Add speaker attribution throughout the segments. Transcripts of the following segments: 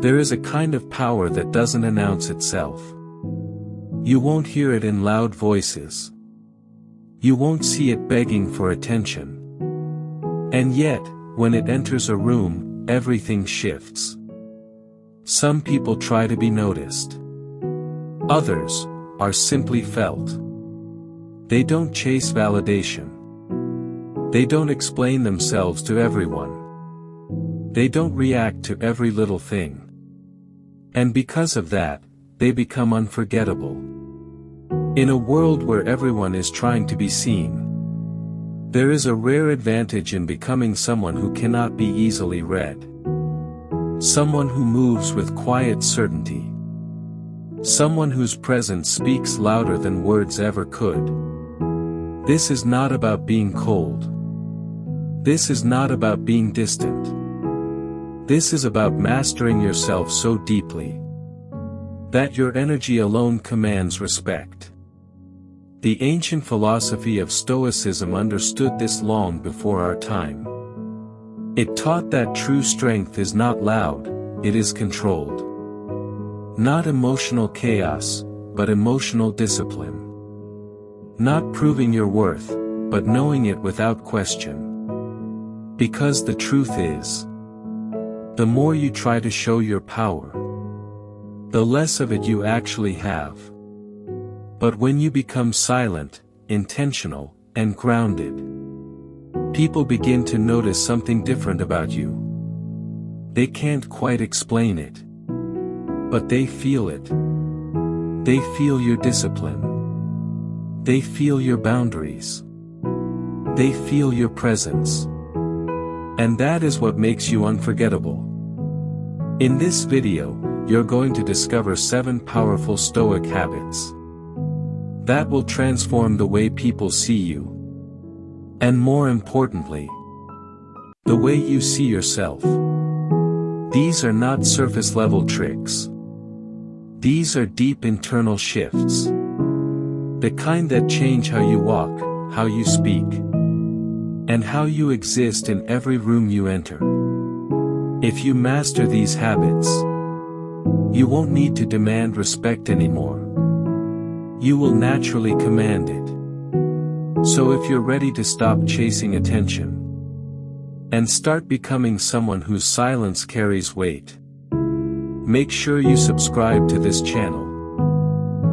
Speaker 1: There is a kind of power that doesn't announce itself. You won't hear it in loud voices. You won't see it begging for attention. And yet, when it enters a room, everything shifts. Some people try to be noticed. Others are simply felt. They don't chase validation. They don't explain themselves to everyone. They don't react to every little thing. And because of that, they become unforgettable. In a world where everyone is trying to be seen, there is a rare advantage in becoming someone who cannot be easily read. Someone who moves with quiet certainty. Someone whose presence speaks louder than words ever could. This is not about being cold. This is not about being distant. This is about mastering yourself so deeply that your energy alone commands respect. The ancient philosophy of Stoicism understood this long before our time. It taught that true strength is not loud, it is controlled. Not emotional chaos, but emotional discipline. Not proving your worth, but knowing it without question. Because the truth is, the more you try to show your power, the less of it you actually have. But when you become silent, intentional, and grounded, people begin to notice something different about you. They can't quite explain it, but they feel it. They feel your discipline. They feel your boundaries. They feel your presence. And that is what makes you unforgettable. In this video, you're going to discover 7 powerful Stoic habits that will transform the way people see you. And more importantly, the way you see yourself. These are not surface-level tricks. These are deep internal shifts. The kind that change how you walk, how you speak, and how you exist in every room you enter. If you master these habits, you won't need to demand respect anymore. You will naturally command it. So if you're ready to stop chasing attention and start becoming someone whose silence carries weight, make sure you subscribe to this channel.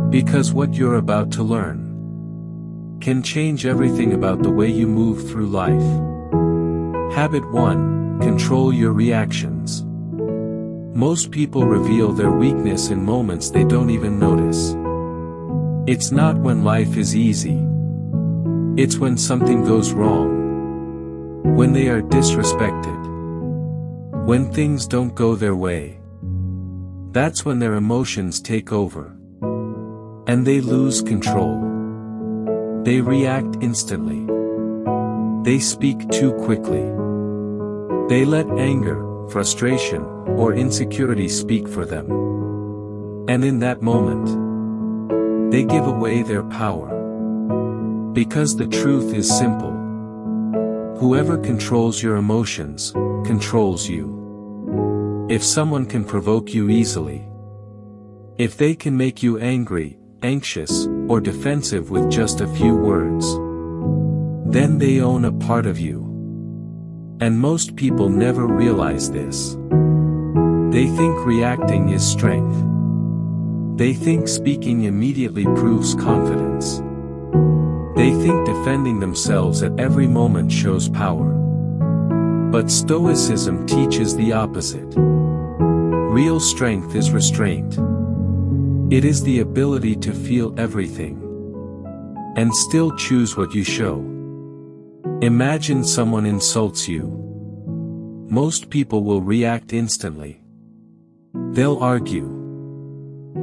Speaker 1: Because what you're about to learn can change everything about the way you move through life. Habit 1: Control your reactions. Most people reveal their weakness in moments they don't even notice. It's not when life is easy. It's when something goes wrong. When they are disrespected. When things don't go their way. That's when their emotions take over. And they lose control. They react instantly. They speak too quickly. They let anger, frustration, or insecurity speak for them. And in that moment, they give away their power. Because the truth is simple. Whoever controls your emotions, controls you. If someone can provoke you easily, if they can make you angry, anxious, or defensive with just a few words, then they own a part of you. And most people never realize this. They think reacting is strength. They think speaking immediately proves confidence. They think defending themselves at every moment shows power. But Stoicism teaches the opposite. Real strength is restraint. It is the ability to feel everything and still choose what you show. Imagine someone insults you. Most people will react instantly. They'll argue.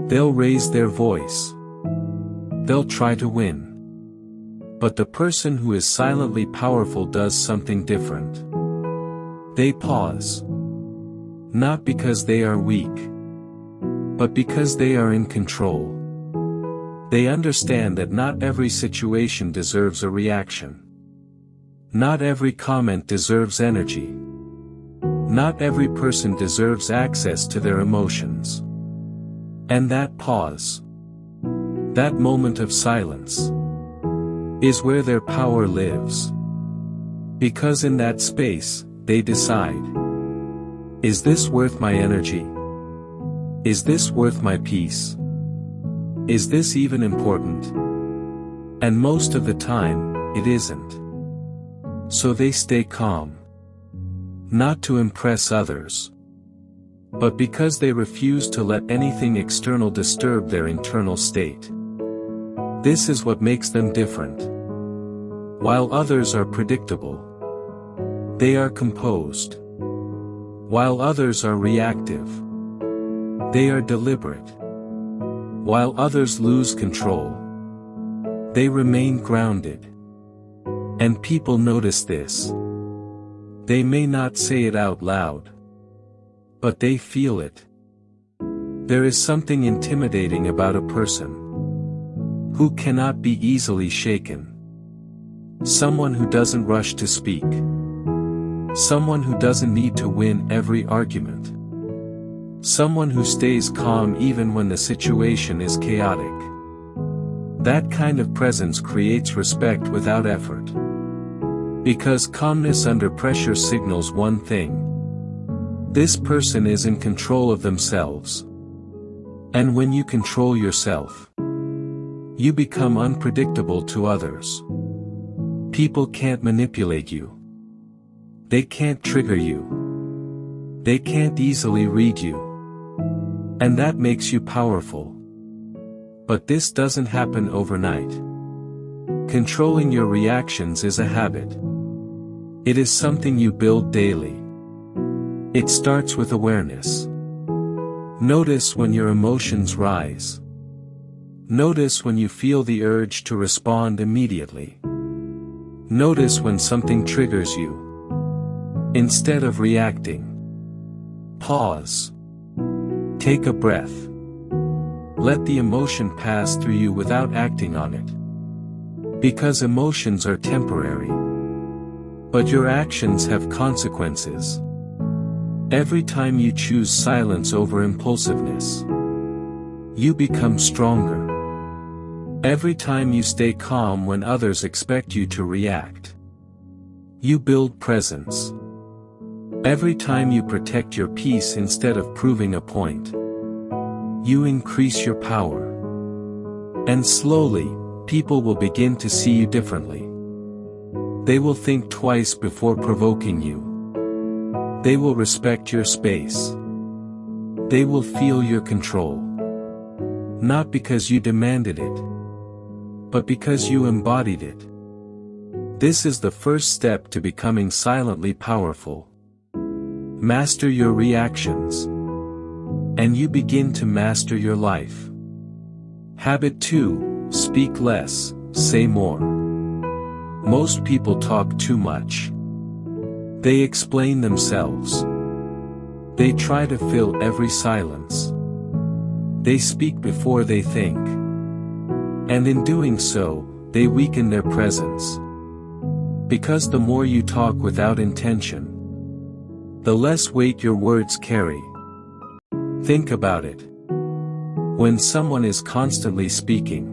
Speaker 1: They'll raise their voice. They'll try to win. But the person who is silently powerful does something different. They pause. Not because they are weak, but because they are in control. They understand that not every situation deserves a reaction. Not every comment deserves energy. Not every person deserves access to their emotions. And that pause, that moment of silence, is where their power lives. Because in that space, they decide, is this worth my energy? Is this worth my peace? Is this even important? And most of the time, it isn't. So they stay calm. Not to impress others, but because they refuse to let anything external disturb their internal state. This is what makes them different. While others are predictable, they are composed. While others are reactive, they are deliberate. While others lose control, they remain grounded. And people notice this. They may not say it out loud, but they feel it. There is something intimidating about a person who cannot be easily shaken. Someone who doesn't rush to speak. Someone who doesn't need to win every argument. Someone who stays calm even when the situation is chaotic. That kind of presence creates respect without effort. Because calmness under pressure signals one thing. This person is in control of themselves. And when you control yourself, you become unpredictable to others. People can't manipulate you. They can't trigger you. They can't easily read you. And that makes you powerful. But this doesn't happen overnight. Controlling your reactions is a habit. It is something you build daily. It starts with awareness. Notice when your emotions rise. Notice when you feel the urge to respond immediately. Notice when something triggers you. Instead of reacting, pause. Take a breath. Let the emotion pass through you without acting on it. Because emotions are temporary. But your actions have consequences. Every time you choose silence over impulsiveness, you become stronger. Every time you stay calm when others expect you to react, you build presence. Every time you protect your peace instead of proving a point, you increase your power. And slowly, people will begin to see you differently. They will think twice before provoking you. They will respect your space. They will feel your control. Not because you demanded it, but because you embodied it. This is the first step to becoming silently powerful. Master your reactions, and you begin to master your life. Habit 2, speak less, say more. Most people talk too much. They explain themselves. They try to fill every silence. They speak before they think. And in doing so, they weaken their presence. Because the more you talk without intention, the less weight your words carry. Think about it. When someone is constantly speaking,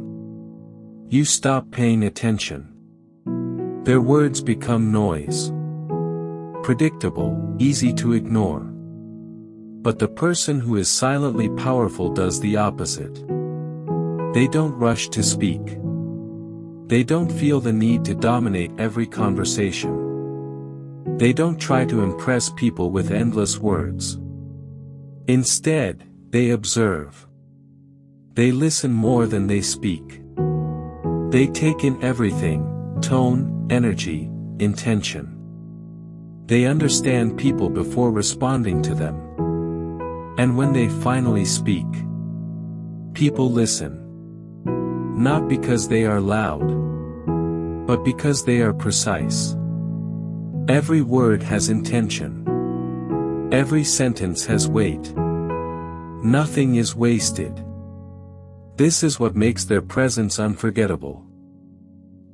Speaker 1: you stop paying attention. Their words become noise. Predictable, easy to ignore. But the person who is silently powerful does the opposite. They don't rush to speak. They don't feel the need to dominate every conversation. They don't try to impress people with endless words. Instead, they observe. They listen more than they speak. They take in everything, tone, energy, intention. They understand people before responding to them. And when they finally speak, people listen. Not because they are loud, but because they are precise. Every word has intention. Every sentence has weight. Nothing is wasted. This is what makes their presence unforgettable.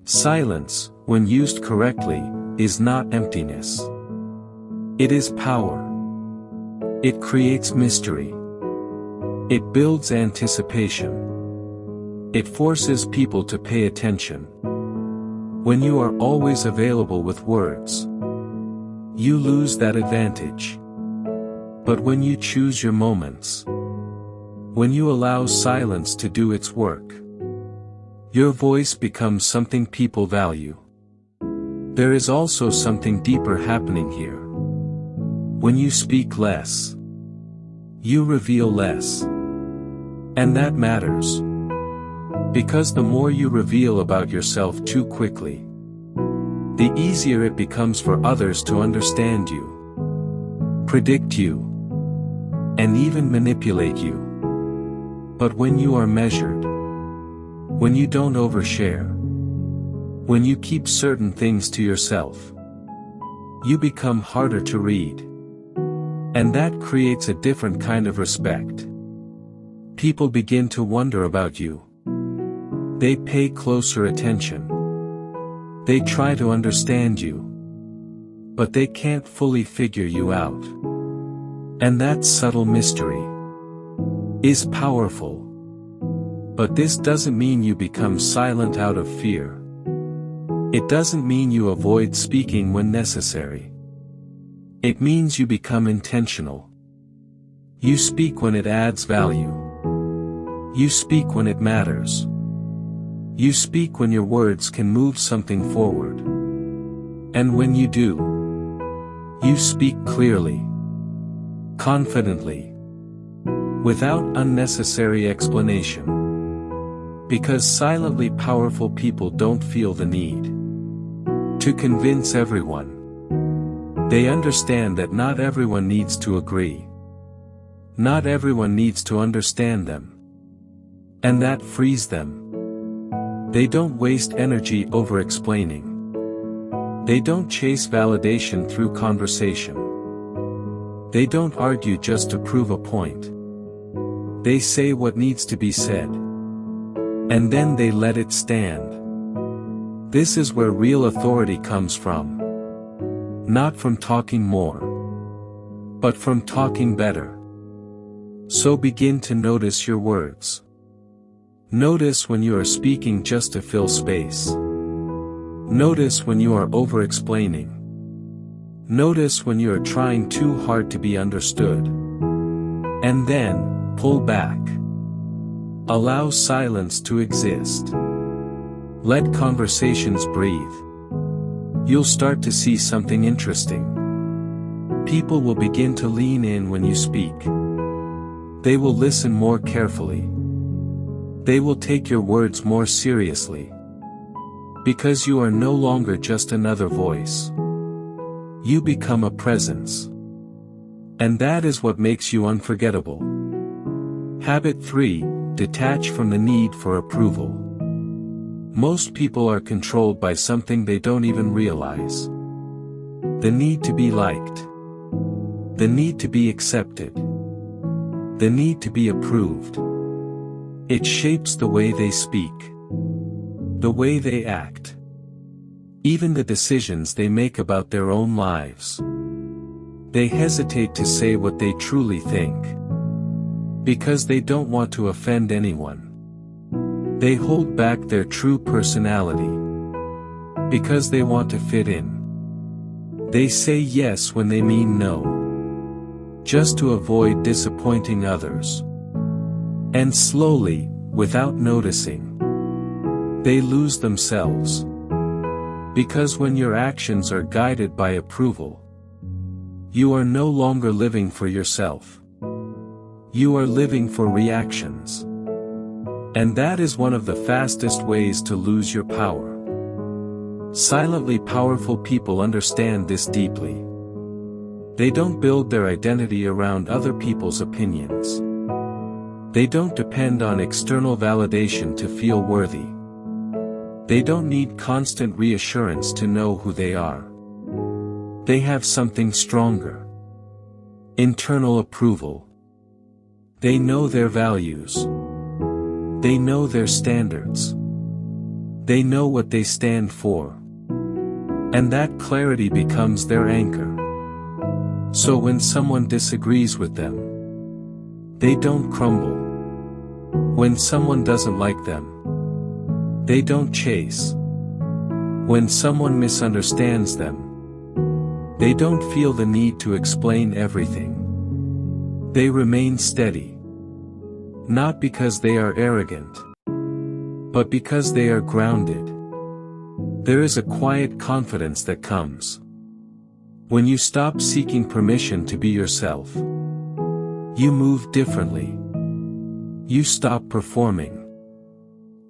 Speaker 1: Silence, when used correctly, is not emptiness. It is power. It creates mystery. It builds anticipation. It forces people to pay attention. When you are always available with words, you lose that advantage. But when you choose your moments, when you allow silence to do its work, your voice becomes something people value. There is also something deeper happening here. When you speak less, you reveal less. And that matters. Because the more you reveal about yourself too quickly, the easier it becomes for others to understand you, predict you, and even manipulate you. But when you are measured, when you don't overshare, when you keep certain things to yourself, you become harder to read. And that creates a different kind of respect. People begin to wonder about you. They pay closer attention. They try to understand you. But they can't fully figure you out. And that subtle mystery is powerful. But this doesn't mean you become silent out of fear. It doesn't mean you avoid speaking when necessary. It means you become intentional. You speak when it adds value. You speak when it matters. You speak when your words can move something forward. And when you do, you speak clearly, confidently, without unnecessary explanation. Because silently powerful people don't feel the need to convince everyone. They understand that not everyone needs to agree. Not everyone needs to understand them. And that frees them. They don't waste energy over explaining. They don't chase validation through conversation. They don't argue just to prove a point. They say what needs to be said. And then they let it stand. This is where real authority comes from. Not from talking more, but from talking better. So begin to notice your words. Notice when you are speaking just to fill space. Notice when you are over-explaining. Notice when you are trying too hard to be understood. And then, pull back. Allow silence to exist. Let conversations breathe. You'll start to see something interesting. People will begin to lean in when you speak. They will listen more carefully. They will take your words more seriously. Because you are no longer just another voice. You become a presence. And that is what makes you unforgettable. Habit 3, detach from the need for approval. Most people are controlled by something they don't even realize. The need to be liked. The need to be accepted. The need to be approved. It shapes the way they speak. The way they act. Even the decisions they make about their own lives. They hesitate to say what they truly think. Because they don't want to offend anyone. They hold back their true personality. Because they want to fit in. They say yes when they mean no. Just to avoid disappointing others. And slowly, without noticing, they lose themselves. Because when your actions are guided by approval, you are no longer living for yourself. You are living for reactions. And that is one of the fastest ways to lose your power. Silently powerful people understand this deeply. They don't build their identity around other people's opinions. They don't depend on external validation to feel worthy. They don't need constant reassurance to know who they are. They have something stronger. Internal approval. They know their values. They know their standards. They know what they stand for. And that clarity becomes their anchor. So when someone disagrees with them, they don't crumble. When someone doesn't like them, they don't chase. When someone misunderstands them, they don't feel the need to explain everything. They remain steady. Not because they are arrogant, but because they are grounded. There is a quiet confidence that comes when you stop seeking permission to be yourself. You move differently. You stop performing.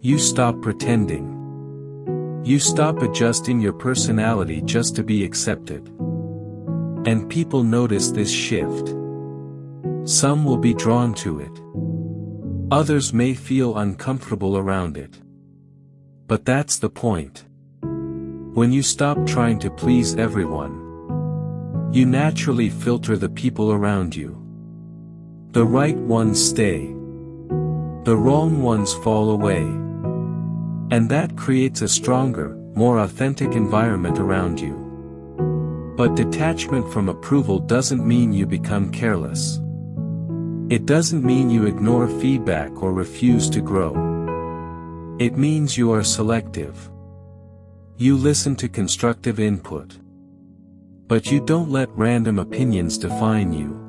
Speaker 1: You stop pretending. You stop adjusting your personality just to be accepted. And people notice this shift. Some will be drawn to it. Others may feel uncomfortable around it. But that's the point. When you stop trying to please everyone, you naturally filter the people around you. The right ones stay. The wrong ones fall away. And that creates a stronger, more authentic environment around you. But detachment from approval doesn't mean you become careless. It doesn't mean you ignore feedback or refuse to grow. It means you are selective. You listen to constructive input. But you don't let random opinions define you.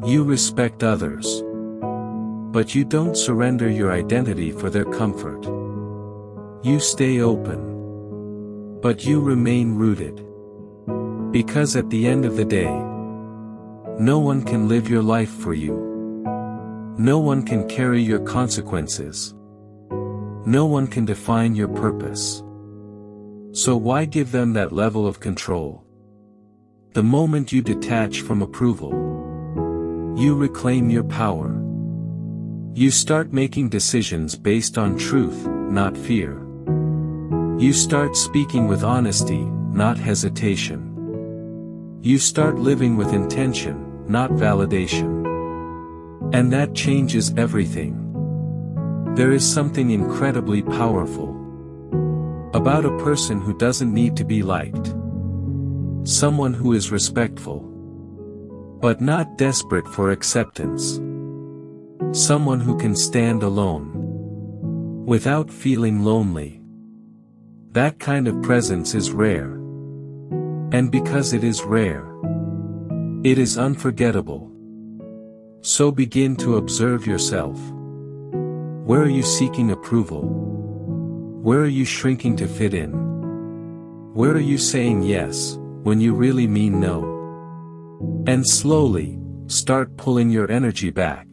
Speaker 1: You respect others. But you don't surrender your identity for their comfort. You stay open. But you remain rooted. Because at the end of the day, no one can live your life for you. No one can carry your consequences. No one can define your purpose. So why give them that level of control? The moment you detach from approval, you reclaim your power. You start making decisions based on truth, not fear. You start speaking with honesty, not hesitation. You start living with intention, not validation. And that changes everything. There is something incredibly powerful about a person who doesn't need to be liked. Someone who is respectful, but not desperate for acceptance. Someone who can stand alone, without feeling lonely. That kind of presence is rare. And because it is rare, it is unforgettable. So begin to observe yourself. Where are you seeking approval? Where are you shrinking to fit in? Where are you saying yes, when you really mean no? And slowly, start pulling your energy back.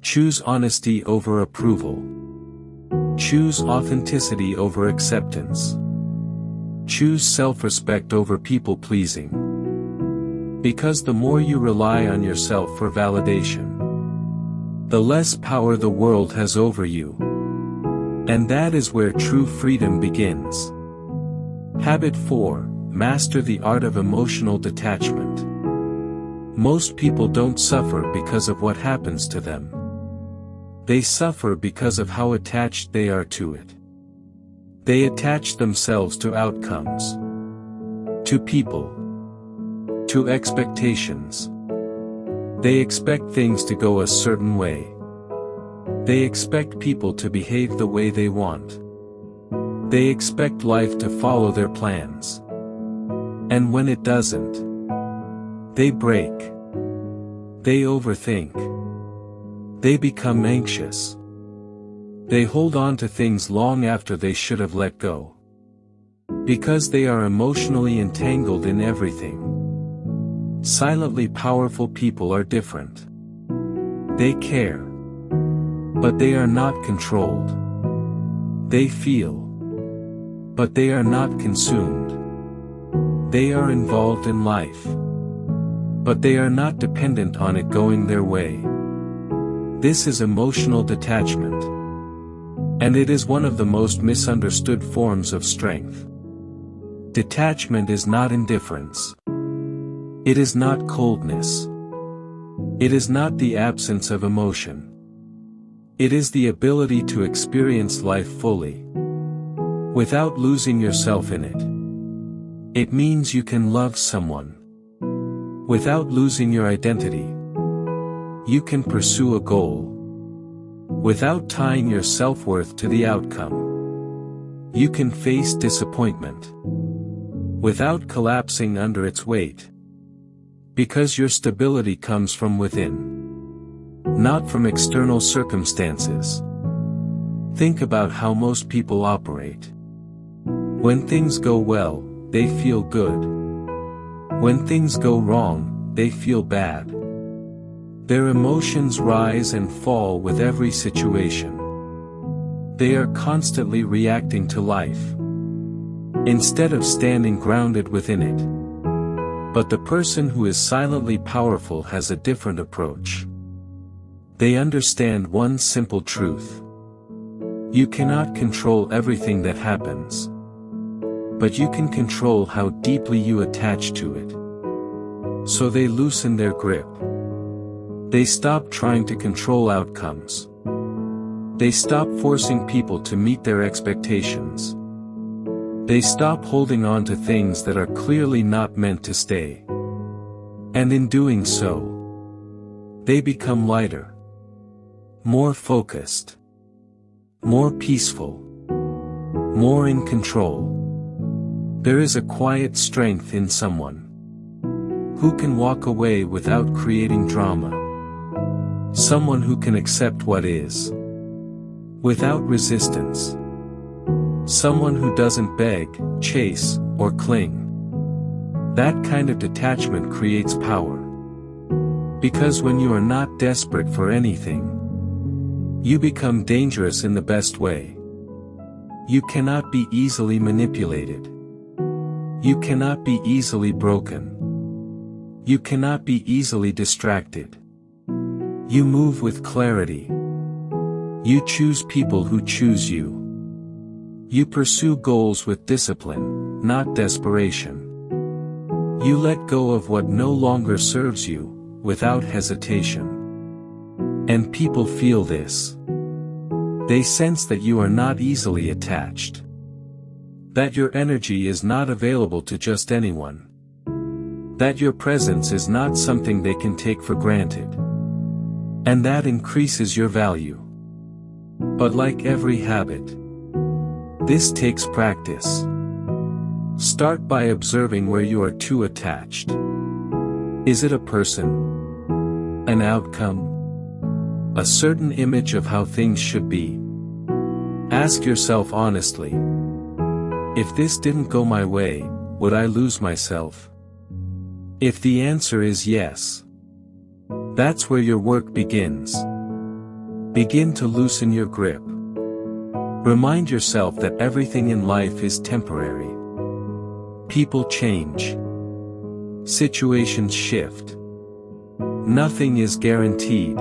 Speaker 1: Choose honesty over approval. Choose authenticity over acceptance. Choose self-respect over people-pleasing. Because the more you rely on yourself for validation, the less power the world has over you. And that is where true freedom begins. Habit 4. Master the art of emotional detachment. Most people don't suffer because of what happens to them. They suffer because of how attached they are to it. They attach themselves to outcomes, to people, to expectations. They expect things to go a certain way. They expect people to behave the way they want. They expect life to follow their plans. And when it doesn't, they break. They overthink. They become anxious. They hold on to things long after they should have let go. Because they are emotionally entangled in everything. Silently powerful people are different. They care. But they are not controlled. They feel. But they are not consumed. They are involved in life. But they are not dependent on it going their way. This is emotional detachment. And it is one of the most misunderstood forms of strength. Detachment is not indifference. It is not coldness. It is not the absence of emotion. It is the ability to experience life fully, without losing yourself in it. It means you can love someone, Without losing your identity, you can pursue a goal. Without tying your self-worth to the outcome, you can face disappointment. Without collapsing under its weight. Because your stability comes from within, not from external circumstances. Think about how most people operate. When things go well, they feel good. When things go wrong, they feel bad. Their emotions rise and fall with every situation. They are constantly reacting to life, instead of standing grounded within it. But the person who is silently powerful has a different approach. They understand one simple truth. You cannot control everything that happens, but you can control how deeply you attach to it. So they loosen their grip. They stop trying to control outcomes. They stop forcing people to meet their expectations. They stop holding on to things that are clearly not meant to stay. And in doing so, they become lighter, more focused, more peaceful, more in control. There is a quiet strength in someone who can walk away without creating drama. Someone who can accept what is, without resistance. Someone who doesn't beg, chase, or cling. That kind of detachment creates power. Because when you are not desperate for anything, you become dangerous in the best way. You cannot be easily manipulated. You cannot be easily broken. You cannot be easily distracted. You move with clarity. You choose people who choose you. You pursue goals with discipline, not desperation. You let go of what no longer serves you, without hesitation. And people feel this. They sense that you are not easily attached. That your energy is not available to just anyone. That your presence is not something they can take for granted. And that increases your value. But like every habit, this takes practice. Start by observing where you are too attached. Is it a person? An outcome? A certain image of how things should be? Ask yourself honestly. If this didn't go my way, would I lose myself? If the answer is yes, that's where your work begins. Begin to loosen your grip. Remind yourself that everything in life is temporary. People change. Situations shift. Nothing is guaranteed.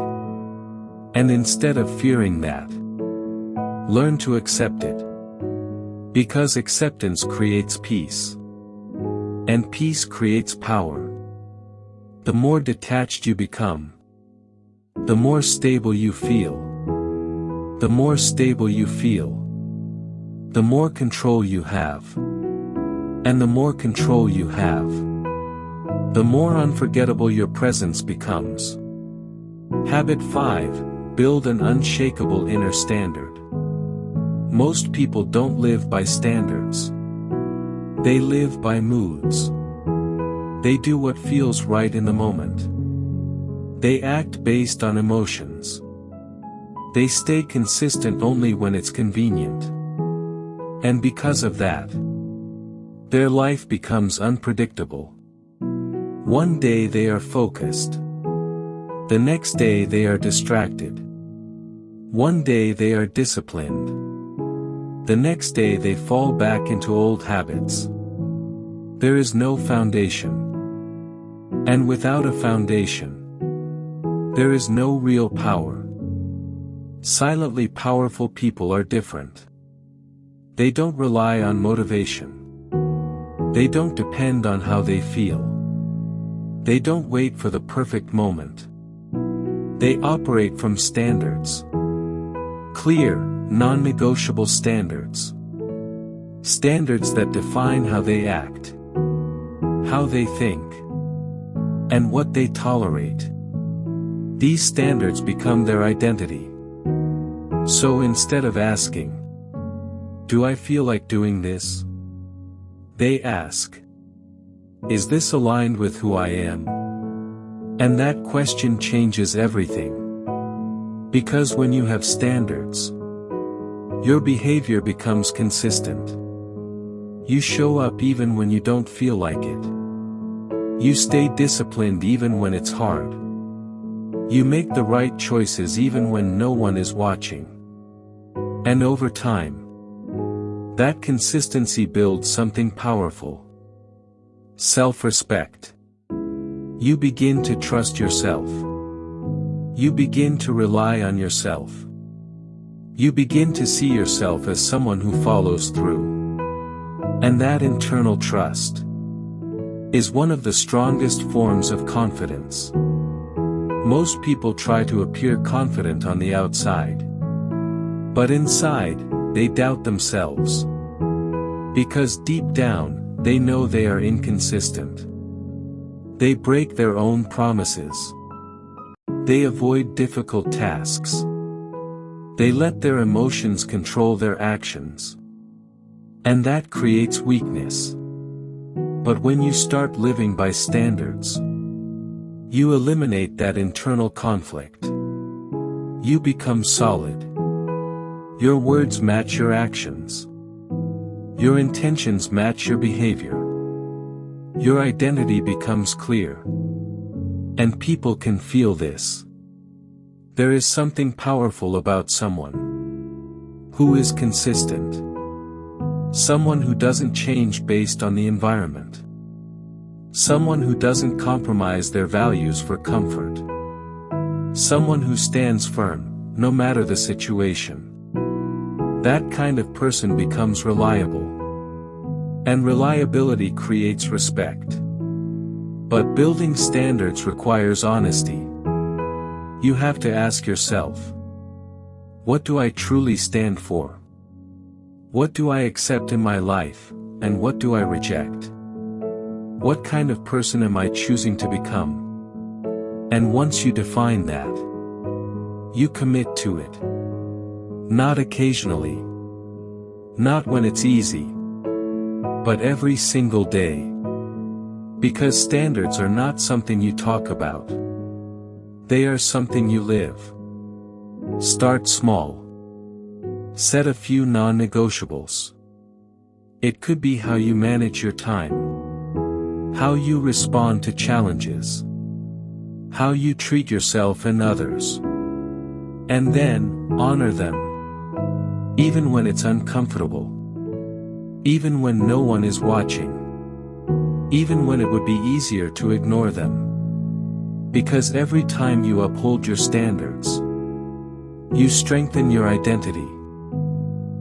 Speaker 1: And instead of fearing that, learn to accept it. Because acceptance creates peace. And peace creates power. The more detached you become, the more stable you feel. The more stable you feel, the more control you have. And the more control you have, the more unforgettable your presence becomes. Habit 5. Build an unshakable inner standard. Most people don't live by standards. They live by moods. They do what feels right in the moment. They act based on emotions. They stay consistent only when it's convenient. And because of that, their life becomes unpredictable. One day they are focused. The next day they are distracted. One day they are disciplined. The next day they fall back into old habits. There is no foundation. And without a foundation, there is no real power. Silently powerful people are different. They don't rely on motivation. They don't depend on how they feel. They don't wait for the perfect moment. They operate from standards. Clear, non-negotiable standards. Standards that define how they act, how they think, and what they tolerate. These standards become their identity. So instead of asking, "Do I feel like doing this?" they ask, "Is this aligned with who I am?" And that question changes everything. Because when you have standards, your behavior becomes consistent. You show up even when you don't feel like it. You stay disciplined even when it's hard. You make the right choices even when no one is watching. And over time, that consistency builds something powerful. Self-respect. You begin to trust yourself. You begin to rely on yourself. You begin to see yourself as someone who follows through. And that internal trust is one of the strongest forms of confidence. Most people try to appear confident on the outside. But inside, they doubt themselves. Because deep down, they know they are inconsistent. They break their own promises. They avoid difficult tasks. They let their emotions control their actions. And that creates weakness. But when you start living by standards, you eliminate that internal conflict. You become solid. Your words match your actions. Your intentions match your behavior. Your identity becomes clear. And people can feel this. There is something powerful about someone who is consistent. Someone who doesn't change based on the environment. Someone who doesn't compromise their values for comfort. Someone who stands firm, no matter the situation. That kind of person becomes reliable. And reliability creates respect. But building standards requires honesty. You have to ask yourself, what do I truly stand for? What do I accept in my life, and what do I reject? What kind of person am I choosing to become? And once you define that, you commit to it. Not occasionally. Not when it's easy. But every single day. Because standards are not something you talk about. They are something you live. Start small. Set a few non-negotiables. It could be how you manage your time. How you respond to challenges. How you treat yourself and others. And then, honor them. Even when it's uncomfortable. Even when no one is watching. Even when it would be easier to ignore them. Because every time you uphold your standards, you strengthen your identity.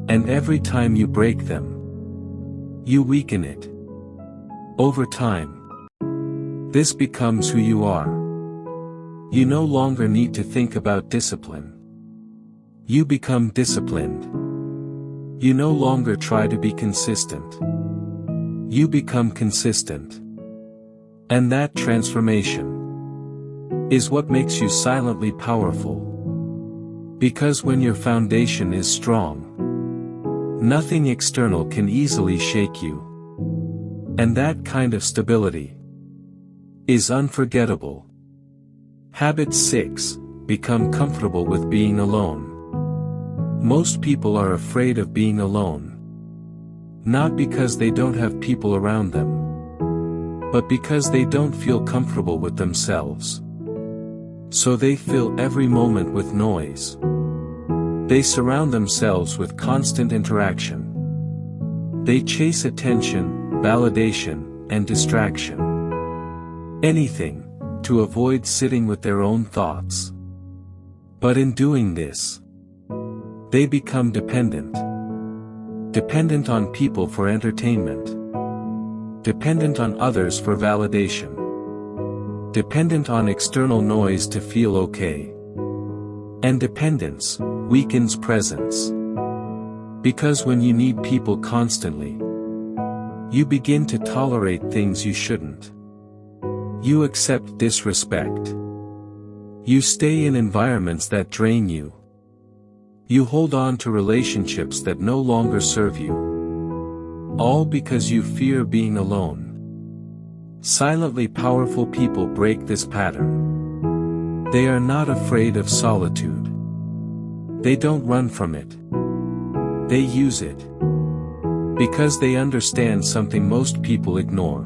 Speaker 1: And every time you break them, you weaken it. Over time, this becomes who you are. You no longer need to think about discipline. You become disciplined. You no longer try to be consistent. You become consistent. And that transformation is what makes you silently powerful. Because when your foundation is strong, nothing external can easily shake you. And that kind of stability is unforgettable. Habit 6. Become comfortable with being alone. Most people are afraid of being alone. Not because they don't have people around them, but because they don't feel comfortable with themselves. So they fill every moment with noise. They surround themselves with constant interaction. They chase attention, validation, and distraction. Anything, to avoid sitting with their own thoughts. But in doing this, they become dependent. Dependent on people for entertainment. Dependent on others for validation. Dependent on external noise to feel okay. And dependence weakens presence. Because when you need people constantly, you begin to tolerate things you shouldn't. You accept disrespect. You stay in environments that drain you. You hold on to relationships that no longer serve you. All because you fear being alone. Silently powerful people break this pattern. They are not afraid of solitude. They don't run from it. They use it. Because they understand something most people ignore.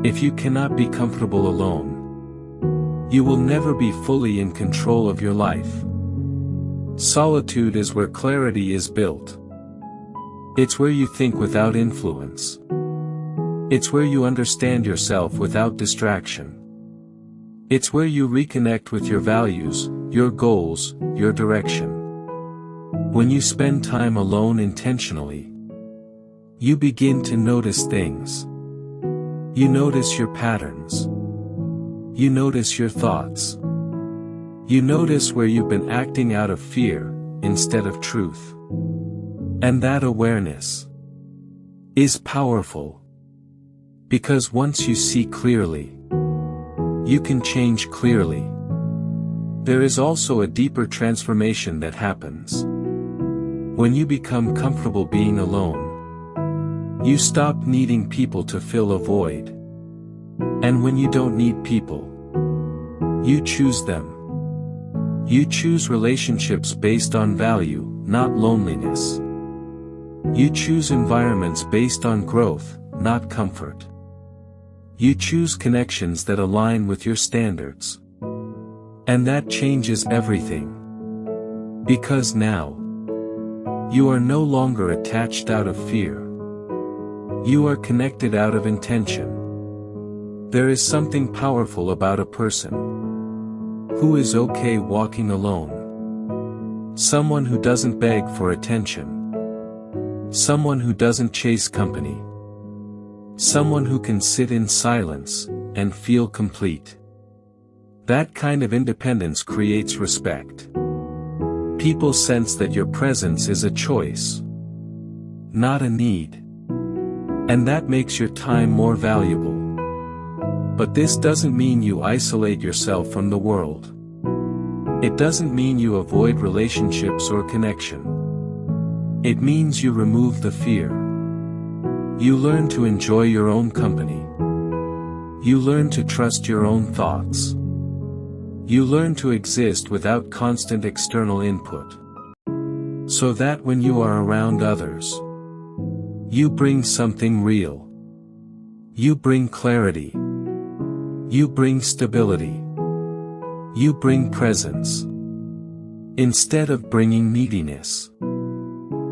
Speaker 1: If you cannot be comfortable alone, you will never be fully in control of your life. Solitude is where clarity is built. It's where you think without influence. It's where you understand yourself without distraction. It's where you reconnect with your values, your goals, your direction. When you spend time alone intentionally, you begin to notice things. You notice your patterns. You notice your thoughts. You notice where you've been acting out of fear, instead of truth. And that awareness is powerful. Because once you see clearly, you can change clearly. There is also a deeper transformation that happens. When you become comfortable being alone, you stop needing people to fill a void. And when you don't need people, you choose them. You choose relationships based on value, not loneliness. You choose environments based on growth, not comfort. You choose connections that align with your standards. And that changes everything. Because now, you are no longer attached out of fear. You are connected out of intention. There is something powerful about a person who is okay walking alone. Someone who doesn't beg for attention. Someone who doesn't chase company. Someone who can sit in silence and feel complete. That kind of independence creates respect. People sense that your presence is a choice, not a need. And that makes your time more valuable. But this doesn't mean you isolate yourself from the world. It doesn't mean you avoid relationships or connection. It means you remove the fear. You learn to enjoy your own company. You learn to trust your own thoughts. You learn to exist without constant external input. So that when you are around others, you bring something real. You bring clarity. You bring stability. You bring presence. Instead of bringing neediness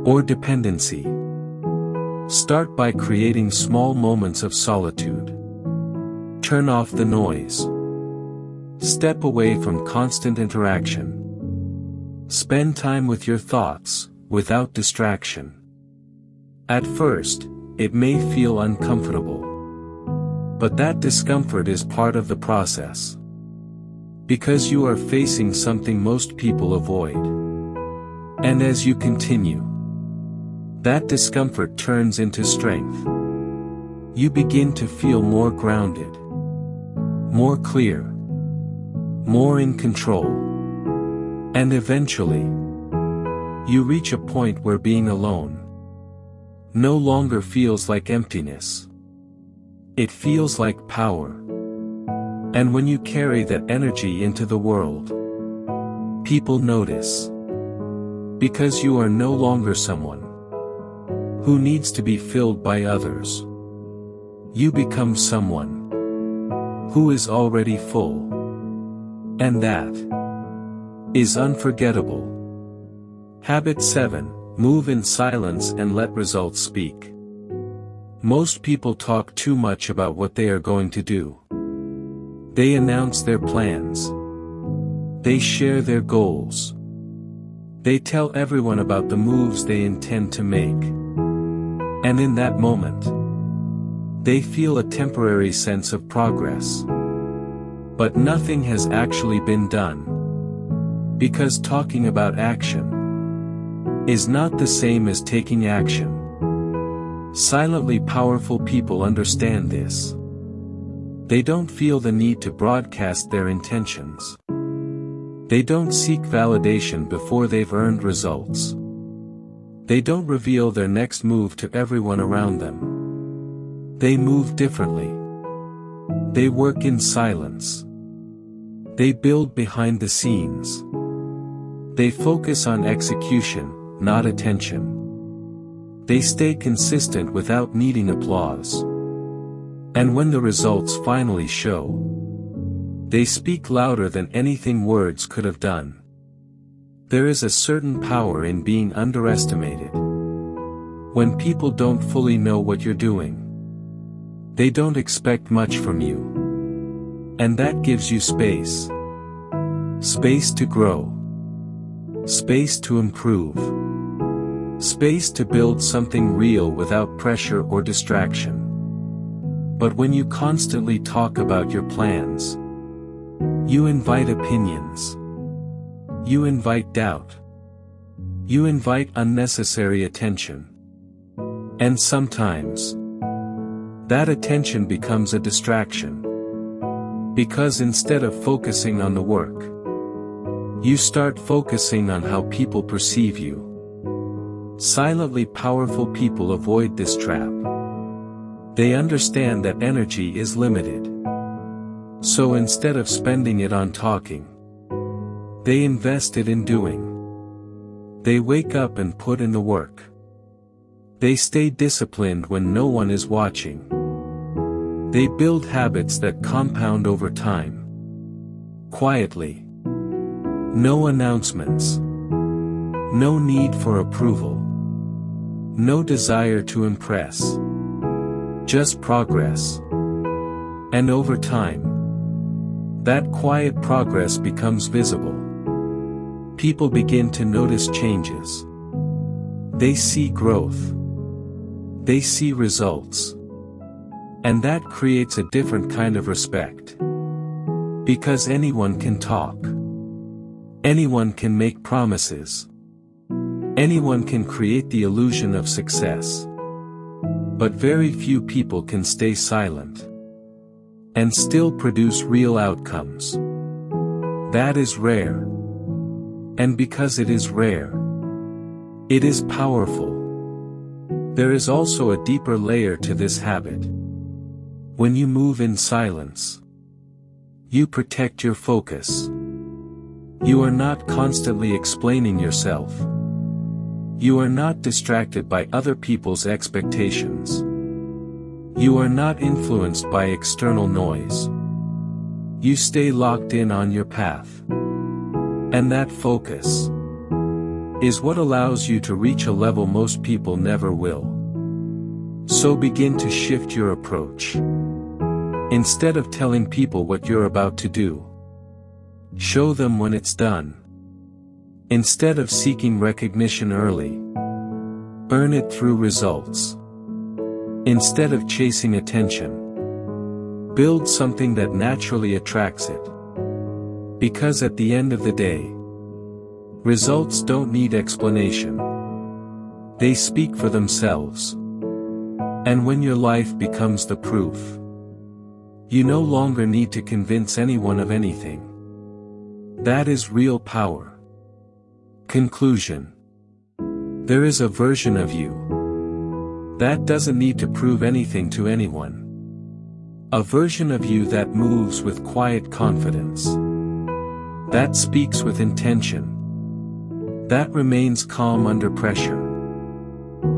Speaker 1: or dependency. Start by creating small moments of solitude. Turn off the noise. Step away from constant interaction. Spend time with your thoughts, without distraction. At first, it may feel uncomfortable. But that discomfort is part of the process. Because you are facing something most people avoid. And as you continue, that discomfort turns into strength. You begin to feel more grounded, more clear, more in control. And eventually, you reach a point where being alone no longer feels like emptiness. It feels like power. And when you carry that energy into the world, people notice. Because you are no longer someone who needs to be filled by others. You become someone who is already full. And that is unforgettable. Habit 7. Move in silence and let results speak. Most people talk too much about what they are going to do. They announce their plans. They share their goals. They tell everyone about the moves they intend to make. And in that moment, they feel a temporary sense of progress. But nothing has actually been done. Because talking about action is not the same as taking action. Silently powerful people understand this. They don't feel the need to broadcast their intentions. They don't seek validation before they've earned results. They don't reveal their next move to everyone around them. They move differently. They work in silence. They build behind the scenes. They focus on execution, not attention. They stay consistent without needing applause. And when the results finally show, they speak louder than anything words could have done. There is a certain power in being underestimated. When people don't fully know what you're doing, they don't expect much from you. And that gives you space. Space to grow. Space to improve. Space to build something real without pressure or distraction. But when you constantly talk about your plans, you invite opinions. You invite doubt. You invite unnecessary attention. And sometimes, that attention becomes a distraction. Because instead of focusing on the work, you start focusing on how people perceive you. Silently powerful people avoid this trap. They understand that energy is limited. So instead of spending it on talking, they invest it in doing. They wake up and put in the work. They stay disciplined when no one is watching. They build habits that compound over time. Quietly. No announcements. No need for approval. No desire to impress. Just progress. And over time, that quiet progress becomes visible. People begin to notice changes. They see growth. They see results. And that creates a different kind of respect. Because anyone can talk. Anyone can make promises. Anyone can create the illusion of success. But very few people can stay silent and still produce real outcomes. That is rare. And because it is rare, it is powerful. There is also a deeper layer to this habit. When you move in silence, you protect your focus. You are not constantly explaining yourself. You are not distracted by other people's expectations. You are not influenced by external noise. You stay locked in on your path. And that focus is what allows you to reach a level most people never will. So begin to shift your approach. Instead of telling people what you're about to do, show them when it's done. Instead of seeking recognition early, earn it through results. Instead of chasing attention, build something that naturally attracts it. Because at the end of the day, results don't need explanation. They speak for themselves. And when your life becomes the proof, you no longer need to convince anyone of anything. That is real power. Conclusion. There is a version of you that doesn't need to prove anything to anyone. A version of you that moves with quiet confidence. That speaks with intention. That remains calm under pressure.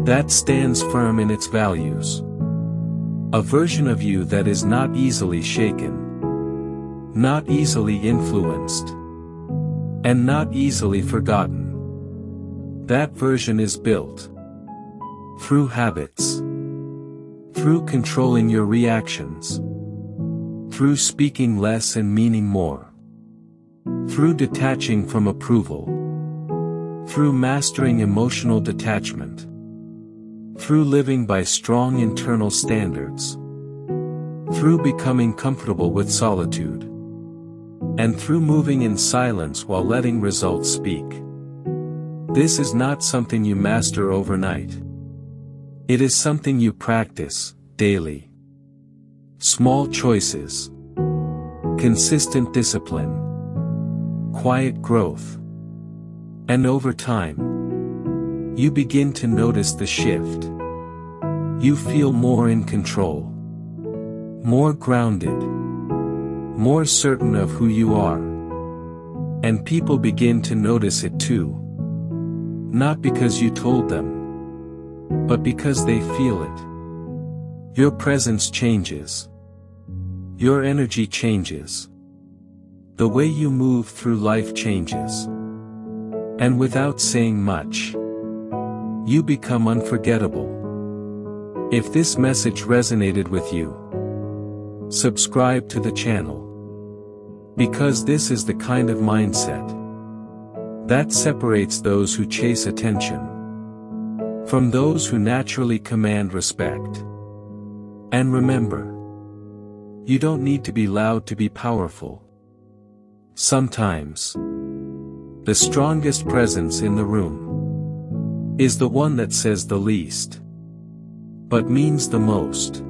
Speaker 1: That stands firm in its values. A version of you that is not easily shaken. Not easily influenced. And not easily forgotten. That version is built through habits. Through controlling your reactions. Through speaking less and meaning more. Through detaching from approval. Through mastering emotional detachment. Through living by strong internal standards. Through becoming comfortable with solitude. And through moving in silence while letting results speak. This is not something you master overnight. It is something you practice, daily. Small choices. Consistent discipline. Quiet growth. And over time, you begin to notice the shift. You feel more in control. More grounded. More certain of who you are. And people begin to notice it too. Not because you told them, but because they feel it. Your presence changes. Your energy changes. The way you move through life changes. And without saying much, you become unforgettable. If this message resonated with you, subscribe to the channel. Because this is the kind of mindset that separates those who chase attention from those who naturally command respect. And remember, you don't need to be loud to be powerful. Sometimes, the strongest presence in the room is the one that says the least, but means the most.